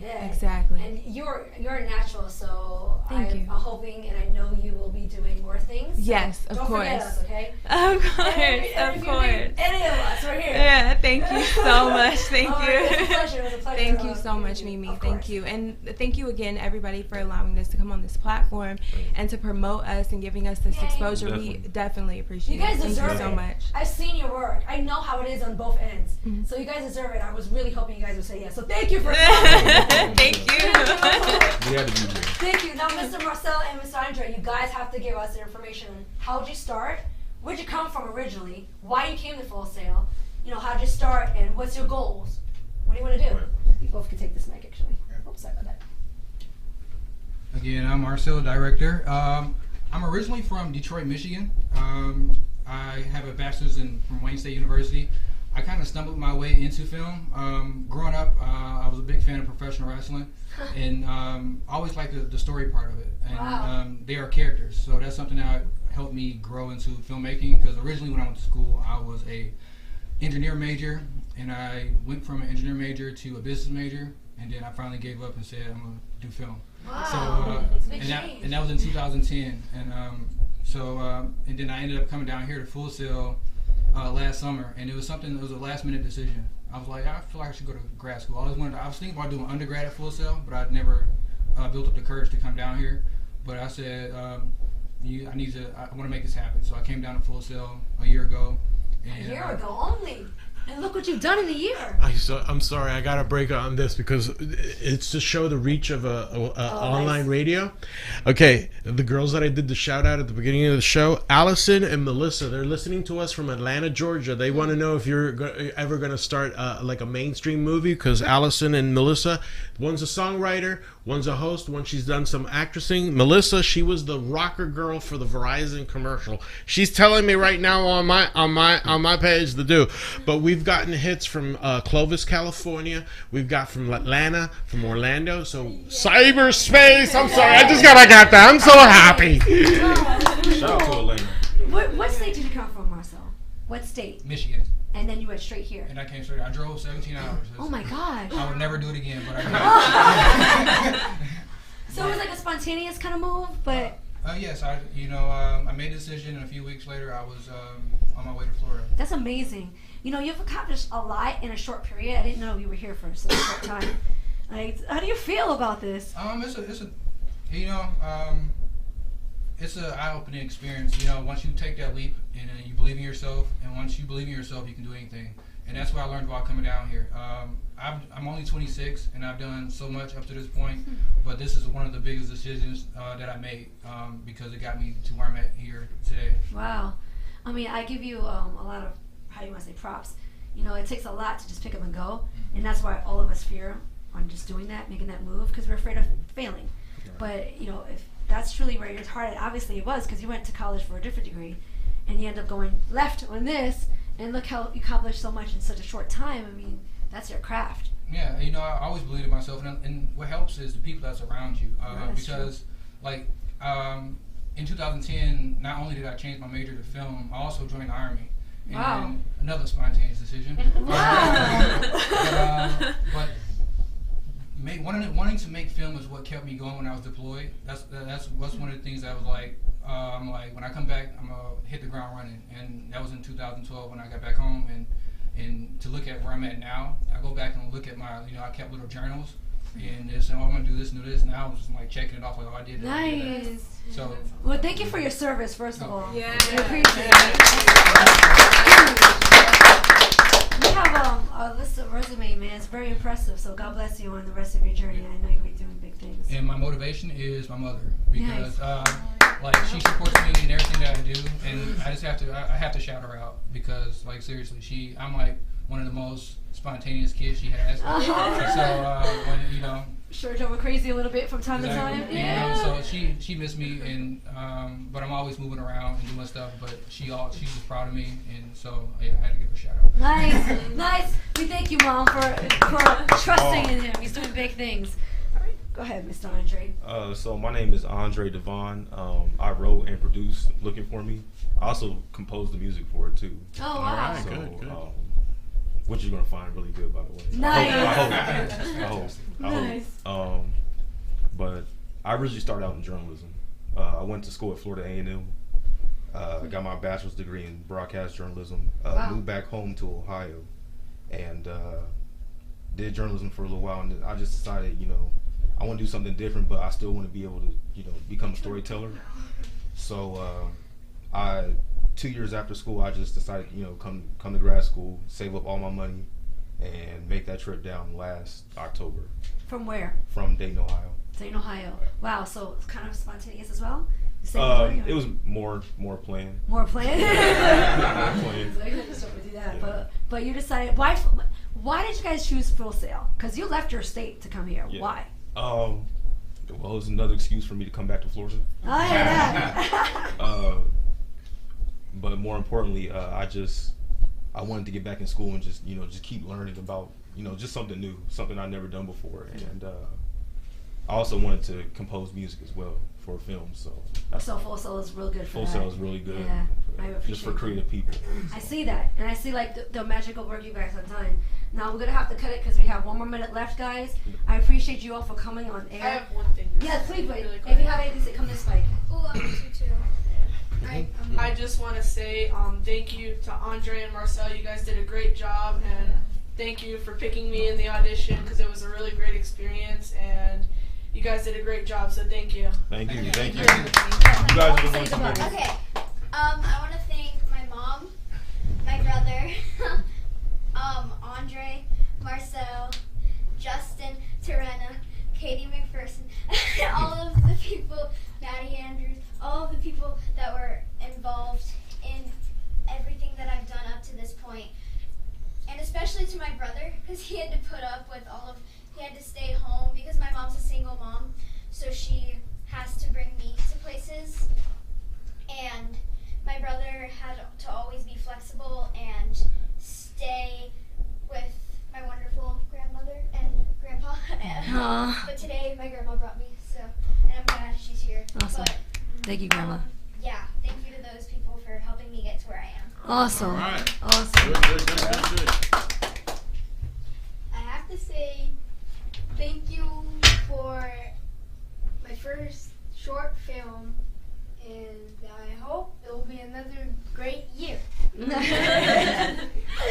Yeah. Exactly. And you're a natural, so I'm hoping and I know you will be doing more things. So yes, of don't course. Forget us, okay? Of course, of course. Any of us, we're here. Yeah, thank you so much. Thank you. It was a pleasure. It was a pleasure. Thank you so much, Mimi. Thank you. And thank you again, everybody, for allowing us to come on this platform and to promote us and giving us this exposure. Definitely. We definitely appreciate it. You guys deserve Thank you so much. I've seen your work. I know how it is on both ends. So you guys deserve it. I was really hoping you guys would say yes. So thank you for coming. Thank you. We had to be here. Thank you. Now, Mr. Marcel and Mr. Andre, you guys have to give us the information on how'd you start, where'd you come from originally, why you came to Full Sail, you know, how'd you start, and what's your goals? What do you want to do? You both can take this mic, actually. Oops, sorry about that. Again, I'm Marcel, director. I'm originally from Detroit, Michigan. I have a bachelor's from Wayne State University. I kind of stumbled my way into film. Growing up, I was a big fan of professional wrestling, and always liked the story part of it. And they are characters, so that's something that helped me grow into filmmaking. Because originally, when I went to school, I was a engineer major, and I went from an engineer major to a business major, and then I finally gave up and said I'm gonna do film. Wow. So and that was in 2010, and and then I ended up coming down here to Full Sail last summer, and it was a last minute decision. I was like, I feel like I should go to grad school. I was thinking about doing undergrad at Full Sail, but I'd never built up the courage to come down here. But I said, I want to make this happen. So I came down to Full Sail a year ago. And, a year ago only. And look what you've done in a year. I'm sorry, I gotta break on this because it's to show the reach of online radio. Okay, the girls that I did the shout out at the beginning of the show, Allison and Melissa, they're listening to us from Atlanta, Georgia. They want to know if you're ever gonna start like a mainstream movie, because Allison and Melissa, one's a songwriter, one's a host, one she's done some actressing. Melissa, she was the rocker girl for the Verizon commercial. She's telling me right now on my page to do, but we've gotten hits from Clovis, California. We've got from Atlanta, from Orlando. So cyberspace. I'm sorry, I just got that. I'm so happy. Shout out to Atlanta. What state did you come from, Marcel? What state? Michigan. And then you went straight here. And I came straight. I drove 17 hours. Oh my gosh. I would never do it again, but I did. So it was like a spontaneous kind of move, but. Yes, I made a decision, and a few weeks later, I was on my way to Florida. That's amazing. You know, you've accomplished a lot in a short period. I didn't know you were here for such a short time. Like, how do you feel about this? It's an eye-opening experience. You know, once you take that leap and you believe in yourself, and once you believe in yourself, you can do anything. And that's what I learned while coming down here. I'm only 26, and I've done so much up to this point, but this is one of the biggest decisions that I made because it got me to where I'm at here today. Wow. I mean, I give you a lot of, how do you want to say, props. You know, it takes a lot to just pick up and go, and that's why all of us fear on just doing that, making that move, because we're afraid of failing. But, you know, if that's truly where your heart at, obviously it was, because you went to college for a different degree, and you end up going left on this, and look how you accomplished so much in such a short time. I mean, that's your craft. Yeah, you know, I always believed in myself, and what helps is the people that's around you. Because, true. Like, in 2010, not only did I change my major to film, I also joined the Army. And wow. Another spontaneous decision. Wow. But wanting to make film is what kept me going when I was deployed. That's one of the things that I was like, like, when I come back, I'm gonna hit the ground running. And that was in 2012 when I got back home. And to look at where I'm at now, I go back and look at my, I kept little journals. And they said, I'm gonna do this and do this. Now I'm just like checking it off, like, oh, I did that. Nice. So. Well, thank you for your service, first of all. Yeah. I appreciate it. You have a list of resume, man. It's very impressive. So God bless you on the rest of your journey. I know you'll be doing big things. And my motivation is my mother, because like, she supports me in everything that I do, and I just have to shout her out, because, like, seriously, I'm like one of the most spontaneous kids she has. So when sure, drove her crazy a little bit from time to time. Yeah. So she missed me, and but I'm always moving around and doing stuff. But she's just proud of me, and so yeah, I had to give her a shout out. Nice. We thank you, Mom, for trusting in him. He's doing big things. All right, go ahead, Mr. Andre. So my name is Andre Devon. I wrote and produced "Looking for Me." I also composed the music for it too. Oh wow! So, good. Which you're gonna find really good, by the way. Nice. I hope. Nice. But I originally started out in journalism. I went to school at Florida A&M. Got my bachelor's degree in broadcast journalism. Moved back home to Ohio, and did journalism for a little while. And I just decided, I want to do something different, but I still want to be able to, become a storyteller. So 2 years after school, I just decided, come to grad school, save up all my money, and make that trip down last October. From where? From Dayton, Ohio. Dayton, Ohio. Wow, so it's kind of spontaneous as well? It was more planned. More planned? More planned. So you had to start to do that. Yeah. But you decided, why did you guys choose Full Sail? Because you left your state to come here. Yeah. Why? Well, it was another excuse for me to come back to Florida. Oh, yeah. But more importantly, I wanted to get back in school and just keep learning about just something new, something I'd never done before, and I also wanted to compose music as well for films. So Full Sail is real good for that. Full Sail is really good. Yeah, I appreciate just for creative people. I see that, and I see like the magical work you guys have done. Now we're gonna have to cut it because we have 1 more minute left, guys. I appreciate you all for coming on air. I have one thing. Yeah, please. Really if you have anything to say, come this way. Oh, I miss you too. I just want to say thank you to Andre and Marcel. You guys did a great job, and thank you for picking me in the audition, because it was a really great experience, and you guys did a great job, so thank you. Thank you. Thank you. You guys are the ones Okay. I want to thank my mom, my brother, Andre, Marcel, Justin, Terena, Katie McPherson, all of the people, Maddie Andrews, all of the people that were involved in everything that I've done up to this point. And especially to my brother, because he had to put up with he had to stay home because my mom's a single mom, so she has to bring me to places. And my brother had to always be flexible and stay with my wonderful grandmother and grandpa. But today my grandma brought me, and I'm glad she's here. Awesome. But, thank you, Grandma. yeah, thank you to those people for helping me get to where I am. Awesome. All right. Awesome. Good. I have to say thank you for my first short film, and I hope it will be another great year.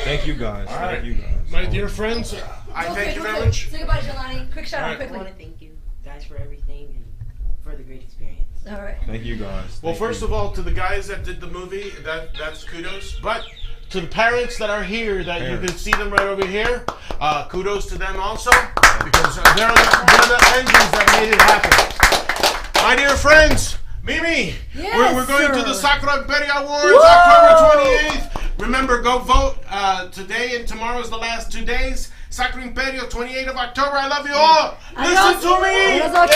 Thank you guys. All right. Thank you guys. My dear friends, I thank you very much. Say goodbye, Jelani. Quick shout out, I quickly. want to thank you guys for everything and for the great experience. All right. Thank you guys. Well, first of all, to the guys that did the movie, that's kudos. But to the parents that are here, you can see them right over here, kudos to them also, because they're the engines that made it happen. My dear friends, Mimi, we're going to the Sakura Imperia Awards, October 28th. Remember, go vote. Today and tomorrow is the last 2 days. Sakura Imperio, 28th of October. I love you all. Listen to me. Yeah!